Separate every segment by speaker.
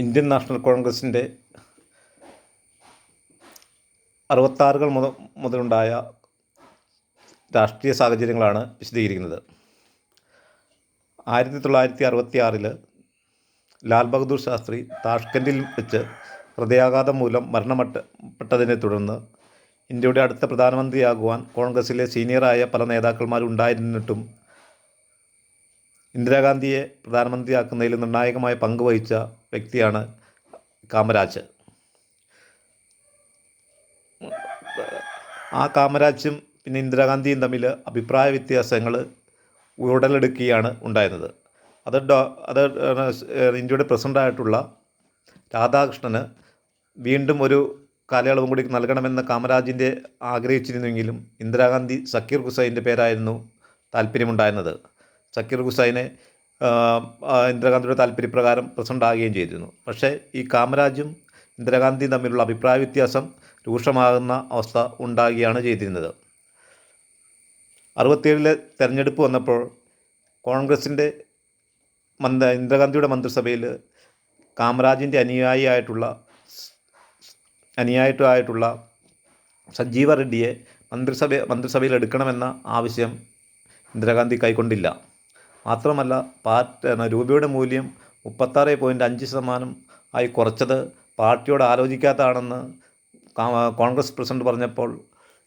Speaker 1: Indian national കോൺഗ്രസിൻ്റെ 66 മുതലുണ്ടായ രാഷ്ട്രീയ സാഹചര്യങ്ങളാണ് വിശദീകരിക്കുന്നത്. 1966 ലാൽ ബഹദൂർ ശാസ്ത്രി താഷ്കൻഡിൽ വെച്ച് ഹൃദയാഘാതം മൂലം മരണപ്പെട്ടതിനെ തുടർന്ന് ഇന്ത്യയുടെ അടുത്ത പ്രധാനമന്ത്രിയാകുവാൻ കോൺഗ്രസിലെ സീനിയറായ പല നേതാക്കന്മാരുണ്ടായിരുന്നിട്ടും ഇന്ദിരാഗാന്ധിയെ പ്രധാനമന്ത്രിയാക്കുന്നതിൽ നിർണായകമായ പങ്ക് വഹിച്ച വ്യക്തിയാണ് കാമരാജ്. ആ കാമരാജും പിന്നെ ഇന്ദിരാഗാന്ധിയും തമ്മിൽ അഭിപ്രായ വ്യത്യാസങ്ങൾ ഉടലെടുക്കുകയാണ് ഉണ്ടായിരുന്നത്. അത് ഇന്ത്യയുടെ പ്രസിഡൻ്റായിട്ടുള്ള രാധാകൃഷ്ണന് വീണ്ടും ഒരു കാലയളവും കൂടി നൽകണമെന്ന് കാമരാജിൻ്റെ ആഗ്രഹിച്ചിരുന്നുവെങ്കിലും ഇന്ദിരാഗാന്ധി സക്കീർ ഹുസൈൻ്റെ പേരായിരുന്നു താല്പര്യമുണ്ടായിരുന്നത്. സക്കീർ ഹുസൈനെ ഇന്ദിരാഗാന്ധിയുടെ താല്പര്യപ്രകാരം പ്രസിഡൻ്റ് ആകുകയും ചെയ്തിരുന്നു. പക്ഷേ ഈ കാമരാജും ഇന്ദിരാഗാന്ധിയും തമ്മിലുള്ള അഭിപ്രായ വ്യത്യാസം രൂക്ഷമാകുന്ന അവസ്ഥ ഉണ്ടാകുകയാണ് ചെയ്തിരുന്നത്. 67 തെരഞ്ഞെടുപ്പ് വന്നപ്പോൾ കോൺഗ്രസിൻ്റെ ഇന്ദിരാഗാന്ധിയുടെ മന്ത്രിസഭയിൽ കാമരാജിൻ്റെ അനുയായിയായിട്ടുള്ള സഞ്ജീവ റെഡ്ഡിയെ മന്ത്രിസഭയിൽ എടുക്കണമെന്ന ആവശ്യം ഇന്ദിരാഗാന്ധി കൈക്കൊണ്ടില്ല. മാത്രമല്ല രൂപയുടെ മൂല്യം 36.5% ആയി കുറച്ചത് പാർട്ടിയോട് ആലോചിക്കാത്തതാണെന്ന് കോൺഗ്രസ് പ്രസിഡന്റ് പറഞ്ഞപ്പോൾ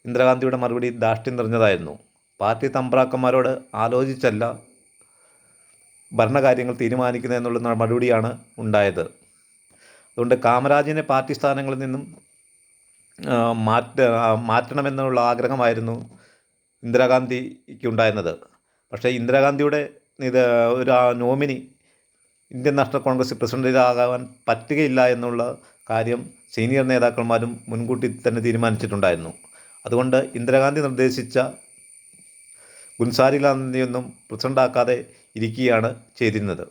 Speaker 1: ഇന്ദിരാഗാന്ധിയുടെ മറുപടി ധാർഷ്ട്യം നിറഞ്ഞതായിരുന്നു. പാർട്ടി തമ്പ്രാക്കന്മാരോട് ആലോചിച്ചല്ല ഭരണകാര്യങ്ങൾ തീരുമാനിക്കുന്നതെന്നുള്ള മറുപടിയാണ് ഉണ്ടായത്. അതുകൊണ്ട് കാമരാജിനെ പാർട്ടി സ്ഥാനങ്ങളിൽ നിന്നും മാറ്റണമെന്നുള്ള ആഗ്രഹമായിരുന്നു ഇന്ദിരാഗാന്ധിക്ക് ഉണ്ടായിരുന്നത്. പക്ഷേ ഇന്ദിരാഗാന്ധിയുടെ ഒരു നോമിനി ഇന്ത്യൻ നാഷണൽ കോൺഗ്രസ് പ്രസിഡന്റാകാൻ പറ്റുകയില്ല എന്നുള്ള കാര്യം സീനിയർ നേതാക്കന്മാരും മുൻകൂട്ടി തന്നെ തീരുമാനിച്ചിട്ടുണ്ടായിരുന്നു. അതുകൊണ്ട് ഇന്ദിരാഗാന്ധി നിർദ്ദേശിച്ച ഗുൻസാരിലാലിനെയൊന്നും പ്രസിഡൻ്റാക്കാതെ ഇരിക്കുകയാണ് ചെയ്തിരുന്നത്.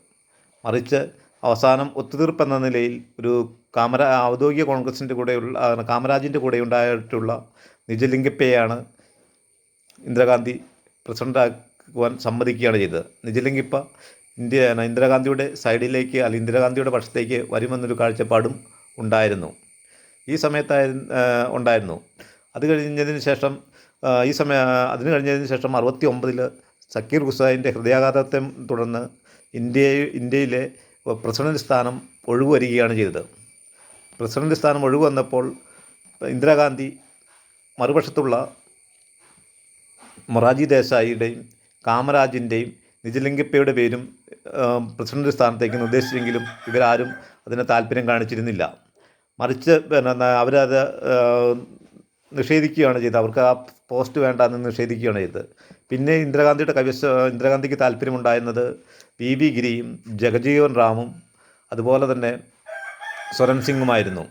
Speaker 1: മറിച്ച് അവസാനം ഒത്തുതീർപ്പെന്ന നിലയിൽ ഒരു ഔദ്യോഗിക കോൺഗ്രസിൻ്റെ കാമരാജിൻ്റെ കൂടെ ഉണ്ടായിട്ടുള്ള നിജലിംഗപ്പയെയാണ് ഇന്ദിരാഗാന്ധി പ്രസിഡൻ്റാക്കുവാൻ സമ്മതിക്കുകയാണ് ചെയ്തത്. നിജലിംഗപ്പ ഇന്ദിരാഗാന്ധിയുടെ സൈഡിലേക്ക് അല്ലെങ്കിൽ ഇന്ദിരാഗാന്ധിയുടെ പക്ഷത്തേക്ക് വരുമെന്നൊരു കാഴ്ചപ്പാടും ഉണ്ടായിരുന്നു. ഈ സമയത്തായിരുന്നു അത് കഴിഞ്ഞതിന് ശേഷം അതിന് കഴിഞ്ഞതിന് ശേഷം 69 സക്കീർ ഹുസൈൻ്റെ ഹൃദയാഘാതത്തെ തുടർന്ന് ഇന്ത്യയിലെ പ്രസിഡന്റ് സ്ഥാനം ഒഴിവുവരികയാണ് ചെയ്തത്. പ്രസിഡന്റ് സ്ഥാനം ഒഴിവ് വന്നപ്പോൾ ഇന്ദിരാഗാന്ധി മറുപക്ഷത്തുള്ള മൊറാർജി ദേശായിയുടെയും കാമരാജിൻ്റെയും നിജലിംഗപ്പയുടെ പേരും പ്രസിഡന്റ് സ്ഥാനത്തേക്ക് നിർദ്ദേശിച്ചെങ്കിലും ഇവരാരും അതിന് താല്പര്യം കാണിച്ചിരുന്നില്ല. മറിച്ച് അവരത് നിഷേധിക്കുകയാണ് ചെയ്തത്. അവർക്ക് ആ പോസ്റ്റ് വേണ്ടെന്ന് നിഷേധിക്കുകയാണ് ചെയ്തത്. പിന്നെ ഇന്ദിരാഗാന്ധിക്ക് താല്പര്യമുണ്ടായിരുന്നത് VV ഗിരിയും ജഗജീവൻ റാമും അതുപോലെ തന്നെ സ്വരൺ സിംഗുമായിരുന്നു.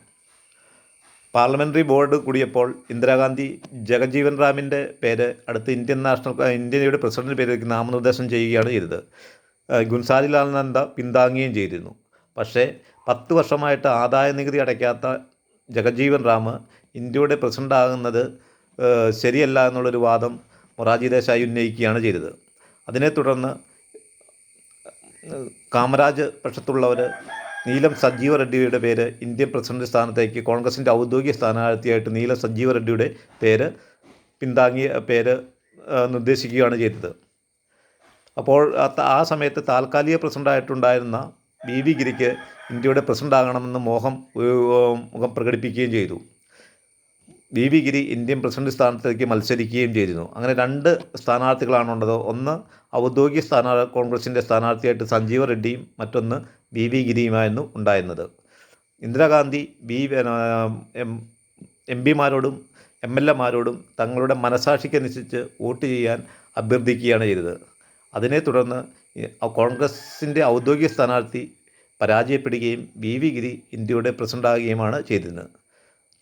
Speaker 1: പാർലമെൻ്ററി ബോർഡ് കൂടിയപ്പോൾ ഇന്ദിരാഗാന്ധി ജഗജീവൻ റാമിൻ്റെ പേര് അടുത്ത് ഇന്ത്യയുടെ പ്രസിഡന്റ് പേരിലേക്ക് നാമനിർദ്ദേശം ചെയ്യുകയാണ് ചെയ്തത്. ഗുൻസാരിലാൽ നന്ദ പിന്താങ്ങുകയും ചെയ്തിരുന്നു. പക്ഷേ 10 വർഷമായിട്ട് ആദായ നികുതി അടയ്ക്കാത്ത ജഗജീവൻ റാം ഇന്ത്യയുടെ പ്രസിഡന്റ് ആകുന്നത് ശരിയല്ല എന്നുള്ളൊരു വാദം മൊറാർജി ദേശായി ഉന്നയിക്കുകയാണ് ചെയ്തത്. അതിനെ തുടർന്ന് കാമരാജ് പക്ഷത്തുള്ളവർ നീലം സഞ്ജീവ റെഡ്ഡിയുടെ പേര് ഇന്ത്യൻ പ്രസിഡന്റ് സ്ഥാനത്തേക്ക് കോൺഗ്രസിൻ്റെ ഔദ്യോഗിക സ്ഥാനാർത്ഥിയായിട്ട് നീലം സഞ്ജീവ റെഡ്ഡിയുടെ പേര് നിർദ്ദേശിക്കുകയാണ് ചെയ്തത്. അപ്പോൾ ആ സമയത്ത് താൽക്കാലിക പ്രസിഡൻ്റായിട്ടുണ്ടായിരുന്ന VV ഗിരിക്ക് ഇന്ത്യയുടെ പ്രസിഡന്റ് ആകണമെന്ന് മുഖം പ്രകടിപ്പിക്കുകയും ചെയ്തു. VV ഗിരി ഇന്ത്യൻ പ്രസിഡന്റ് സ്ഥാനത്തേക്ക് മത്സരിക്കുകയും ചെയ്തിരുന്നു. അങ്ങനെ 2 സ്ഥാനാർത്ഥികളാണുള്ളത്. ഒന്ന് ഔദ്യോഗിക കോൺഗ്രസിൻ്റെ സ്ഥാനാർത്ഥിയായിട്ട് സഞ്ജീവ റെഡ്ഡിയും മറ്റൊന്ന് VV ഗിരിയുമായിരുന്നു ഉണ്ടായിരുന്നത്. ഇന്ദിരാഗാന്ധി MP-മാരോടും MLA-മാരോടും തങ്ങളുടെ മനസാക്ഷിക്കനുസരിച്ച് വോട്ട് ചെയ്യാൻ അഭ്യർത്ഥിക്കുകയാണ് ചെയ്തത്. അതിനെ തുടർന്ന് കോൺഗ്രസിൻ്റെ ഔദ്യോഗിക സ്ഥാനാർത്ഥി പരാജയപ്പെടുകയും VV ഗിരി ഇന്ത്യയുടെ പ്രസിഡൻ്റാകുകയുമാണ് ചെയ്തിരുന്നത്.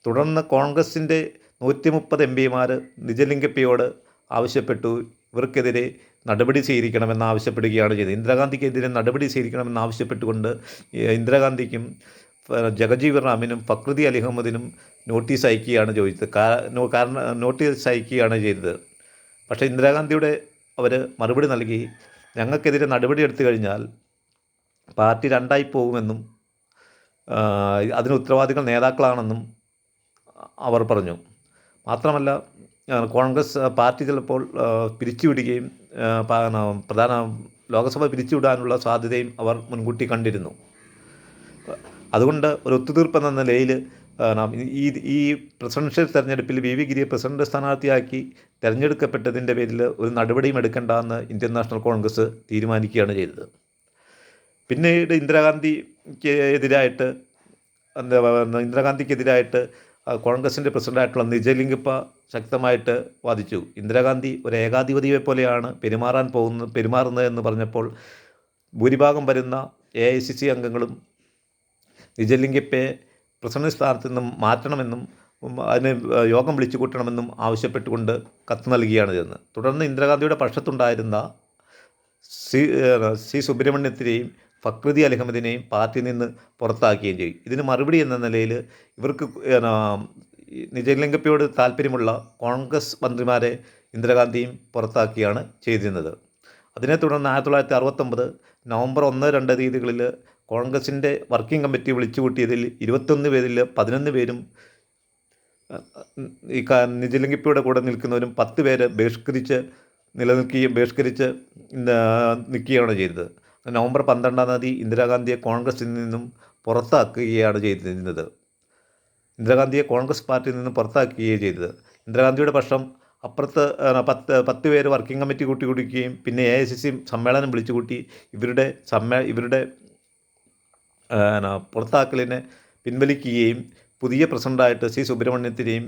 Speaker 1: തുടർന്ന് കോൺഗ്രസിൻ്റെ 130 MP-മാർ നിജലിംഗപ്പയോട് ആവശ്യപ്പെട്ടു ഇവർക്കെതിരെ നടപടി സ്വീകരിക്കണമെന്ന് ആവശ്യപ്പെടുകയാണ് ചെയ്തത്. ഇന്ദിരാഗാന്ധിക്കെതിരെ നടപടി സ്വീകരിക്കണമെന്ന് ആവശ്യപ്പെട്ടുകൊണ്ട് ഇന്ദിരാഗാന്ധിക്കും ജഗജീവൻ റാമിനും ഫക്രുദ്ദീൻ അലി അഹമ്മദിനും നോട്ടീസ് അയക്കുകയാണ് ചെയ്തത്. പക്ഷേ ഇന്ദിരാഗാന്ധിയുടെ അവർ മറുപടി നൽകി, ഞങ്ങൾക്കെതിരെ നടപടി എടുത്തു കഴിഞ്ഞാൽ പാർട്ടി 2 പോകുമെന്നും അതിന് ഉത്തരവാദികൾ നേതാക്കളാണെന്നും അവർ പറഞ്ഞു. മാത്രമല്ല കോൺഗ്രസ് പാർട്ടി ചിലപ്പോൾ പിരിച്ചുവിടുകയും പ്രധാന ലോകസഭ പിരിച്ചുവിടാനുള്ള സാധ്യതയും അവർ മുൻകൂട്ടി കണ്ടിരുന്നു. അതുകൊണ്ട് ഒരു ഒത്തുതീർപ്പ് എന്ന നിലയിൽ ഈ ഈ പ്രസിഡൻഷ്യൽ തെരഞ്ഞെടുപ്പിൽ വി ഗിരിയെ പ്രസിഡന്റ് സ്ഥാനാർത്ഥിയാക്കി തിരഞ്ഞെടുക്കപ്പെട്ടതിൻ്റെ പേരിൽ ഒരു നടപടിയും എടുക്കേണ്ടെന്ന് ഇന്ത്യൻ നാഷണൽ കോൺഗ്രസ് തീരുമാനിക്കുകയാണ് ചെയ്തത്. പിന്നീട് ഇന്ദിരാഗാന്ധിക്കെതിരായിട്ട് കോൺഗ്രസിൻ്റെ പ്രസിഡൻ്റായിട്ടുള്ള നിജലിംഗപ്പ ശക്തമായിട്ട് വാദിച്ചു. ഇന്ദിരാഗാന്ധി ഒരു ഏകാധിപതിയെ പോലെയാണ് പെരുമാറുന്നത് എന്ന് പറഞ്ഞപ്പോൾ ഭൂരിഭാഗം വരുന്ന AICC അംഗങ്ങളും നിജലിംഗപ്പയെ പ്രസിഡന്റ് സ്ഥാനത്ത് നിന്നും മാറ്റണമെന്നും അതിന് യോഗം വിളിച്ചു കൂട്ടണമെന്നും ആവശ്യപ്പെട്ടുകൊണ്ട് കത്ത് നൽകുകയാണ് ചെയ്തത്. തുടർന്ന് ഇന്ദിരാഗാന്ധിയുടെ പക്ഷത്തുണ്ടായിരുന്ന സി സുബ്രഹ്മണ്യത്തിനെയും ഫക്രുദ്ദീൻ അഹമ്മദിനെയും പാർട്ടിയിൽ നിന്ന് പുറത്താക്കുകയും ചെയ്യും. ഇതിന് മറുപടി എന്ന നിലയിൽ ഇവർക്ക് നിജലിംഗപ്പയോട് താല്പര്യമുള്ള കോൺഗ്രസ് മന്ത്രിമാരെ ഇന്ദിരാഗാന്ധിയും പുറത്താക്കുകയാണ് ചെയ്തിരുന്നത്. അതിനെ തുടർന്ന് 1969 നവംബർ 1-2 തീയതികളിൽ കോൺഗ്രസിൻ്റെ വർക്കിംഗ് കമ്മിറ്റി വിളിച്ചുകൂട്ടിയതിൽ 21 പേരിൽ 11 പേരും ഈ നിജലിംഗപ്പയുടെ കൂടെ നിൽക്കുന്നവരും 10 പേര് ബഹിഷ്കരിച്ച് നിൽക്കുകയാണ് ചെയ്തത്. നവംബർ 12-ാം തീയതി ഇന്ദിരാഗാന്ധിയെ കോൺഗ്രസിൽ നിന്നും പുറത്താക്കുകയാണ് ചെയ്തിരുന്നത്. ഇന്ദിരാഗാന്ധിയെ കോൺഗ്രസ് പാർട്ടിയിൽ നിന്നും പുറത്താക്കുകയാണ് ചെയ്തത്. ഇന്ദിരാഗാന്ധിയുടെ പക്ഷം അപ്പുറത്ത് 10 പേര് വർക്കിംഗ് കമ്മിറ്റി കൂട്ടിക്കുകയും പിന്നെ AICC സമ്മേളനം വിളിച്ചുകൂട്ടി ഇവരുടെ പുറത്താക്കലിനെ പിൻവലിക്കുകയും പുതിയ പ്രസിഡൻ്റായിട്ട് സി സുബ്രഹ്മണ്യത്തിനെയും